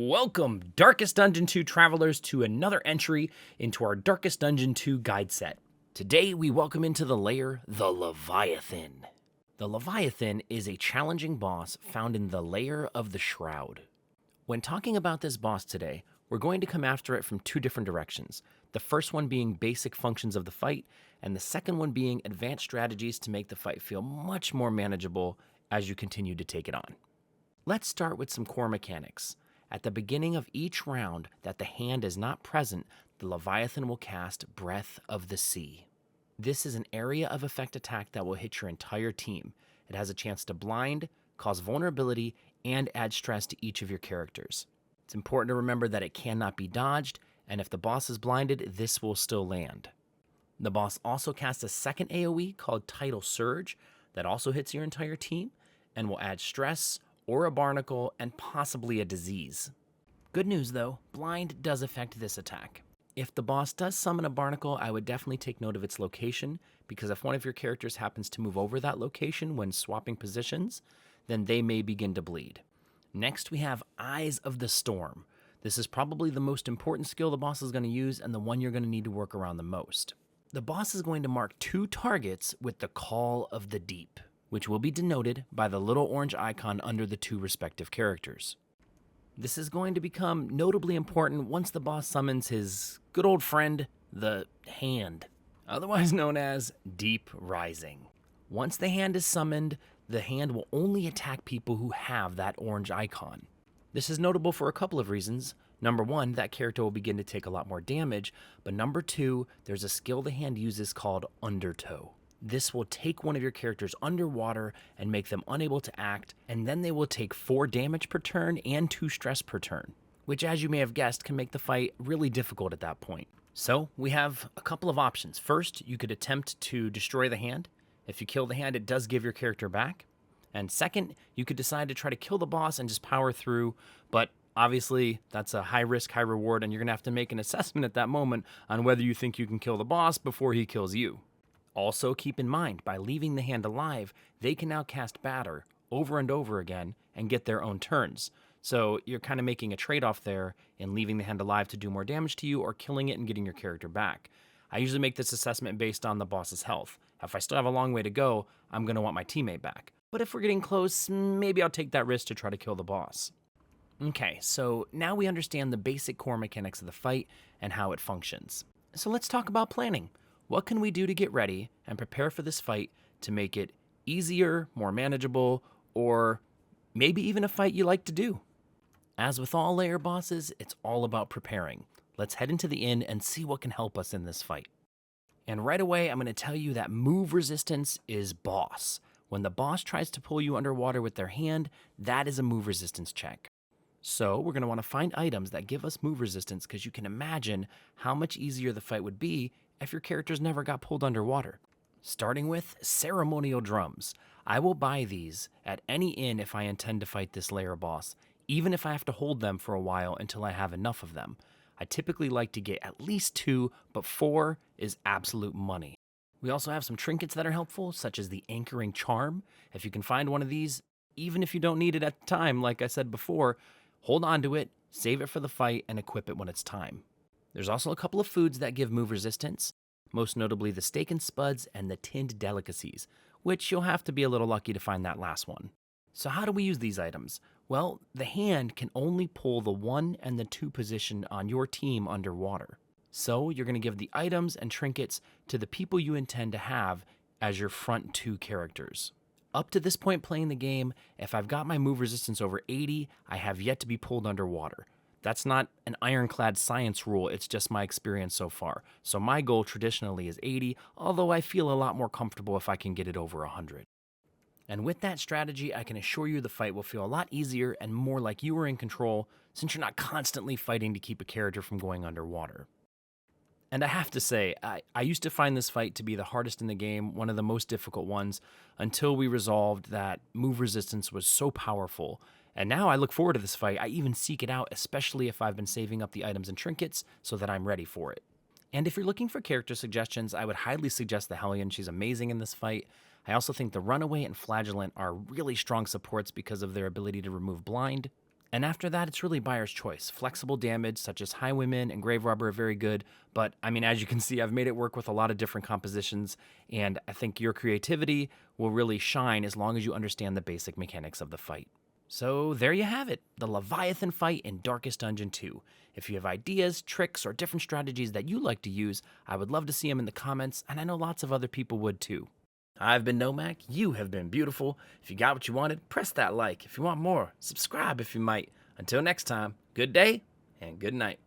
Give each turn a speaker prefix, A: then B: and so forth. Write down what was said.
A: Welcome, Darkest Dungeon 2 travelers, to another entry into our Darkest Dungeon 2 guide set. Today, we welcome into the lair the Leviathan. The Leviathan is a challenging boss found in the Lair of the Shroud. When talking about this boss today, we're going to come after it from two different directions. The first one being basic functions of the fight, and the second one being advanced strategies to make the fight feel much more manageable as you continue to take it on. Let's start with some core mechanics. At the beginning of each round that the hand is not present, the Leviathan will cast Breath of the Sea. This is an area of effect attack that will hit your entire team. It has a chance to blind, cause vulnerability, and add stress to each of your characters. It's important to remember that it cannot be dodged, and if the boss is blinded, this will still land. The boss also casts a second AoE called Tidal Surge that also hits your entire team and will add stress, or a barnacle, and possibly a disease. Good news though, blind does affect this attack. If the boss does summon a barnacle, I would definitely take note of its location, because if one of your characters happens to move over that location when swapping positions, then they may begin to bleed. Next we have Eyes of the Storm. This is probably the most important skill the boss is going to use and the one you're going to need to work around the most. The boss is going to mark two targets with the Call of the Deep, which will be denoted by the little orange icon under the two respective characters. This is going to become notably important once the boss summons his good old friend, the Hand, otherwise known as Deep Rising. Once the Hand is summoned, the Hand will only attack people who have that orange icon. This is notable for a couple of reasons. Number one, that character will begin to take a lot more damage, but number two, there's a skill the Hand uses called Undertow. This will take one of your characters underwater and make them unable to act, and then they will take 4 damage per turn and 2 stress per turn, which, as you may have guessed, can make the fight really difficult at that point. So we have a couple of options. First, you could attempt to destroy the Hand. If you kill the Hand, it does give your character back. And second, you could decide to try to kill the boss and just power through, but obviously that's a high risk, high reward, and you're gonna have to make an assessment at that moment on whether you think you can kill the boss before he kills you. Also, keep in mind, by leaving the Hand alive, they can now cast Batter over and over again and get their own turns. So you're kind of making a trade-off there in leaving the Hand alive to do more damage to you or killing it and getting your character back. I usually make this assessment based on the boss's health. If I still have a long way to go, I'm going to want my teammate back. But if we're getting close, maybe I'll take that risk to try to kill the boss. Okay, so now we understand the basic core mechanics of the fight and how it functions. So let's talk about planning. What can we do to get ready and prepare for this fight to make it easier, more manageable, or maybe even a fight you like to do? As with all lair bosses, it's all about preparing. Let's head into the inn and see what can help us in this fight. And right away, I'm going to tell you that move resistance is boss. When the boss tries to pull you underwater with their hand, that is a move resistance check. So we're going to want to find items that give us move resistance, because you can imagine how much easier the fight would be if your characters never got pulled underwater. Starting with ceremonial drums. I will buy these at any inn if I intend to fight this lair boss, even if I have to hold them for a while until I have enough of them. I typically like to get at least 2, but 4 is absolute money. We also have some trinkets that are helpful, such as the anchoring charm. If you can find one of these, even if you don't need it at the time, like I said before, hold on to it, save it for the fight, and equip it when it's time. There's also a couple of foods that give move resistance, most notably the steak and spuds and the tinned delicacies, which you'll have to be a little lucky to find that last one. So how do we use these items? Well, the Hand can only pull the 1 and the 2 position on your team underwater. So you're going to give the items and trinkets to the people you intend to have as your front 2 characters. Up to this point playing the game, if I've got my move resistance over 80, I have yet to be pulled underwater. That's not an ironclad science rule, it's just my experience so far. So my goal traditionally is 80, although I feel a lot more comfortable if I can get it over 100. And with that strategy, I can assure you the fight will feel a lot easier and more like you are in control, since you're not constantly fighting to keep a character from going underwater. And I have to say, I used to find this fight to be the hardest in the game, one of the most difficult ones, until we resolved that move resistance was so powerful. And now I look forward to this fight. I even seek it out, especially if I've been saving up the items and trinkets so that I'm ready for it. And if you're looking for character suggestions, I would highly suggest the Hellion. She's amazing in this fight. I also think the Runaway and Flagellant are really strong supports because of their ability to remove blind. And after that, it's really buyer's choice. Flexible damage, such as Highwaymen and Grave Robber, are very good. But I mean, as you can see, I've made it work with a lot of different compositions. And I think your creativity will really shine as long as you understand the basic mechanics of the fight. So there you have it, the Leviathan fight in Darkest Dungeon 2. If you have ideas, tricks, or different strategies that you like to use, I would love to see them in the comments, and I know lots of other people would too. I've been Nomac, you have been beautiful. If you got what you wanted, press that like. If you want more, subscribe if you might. Until next time, good day and good night.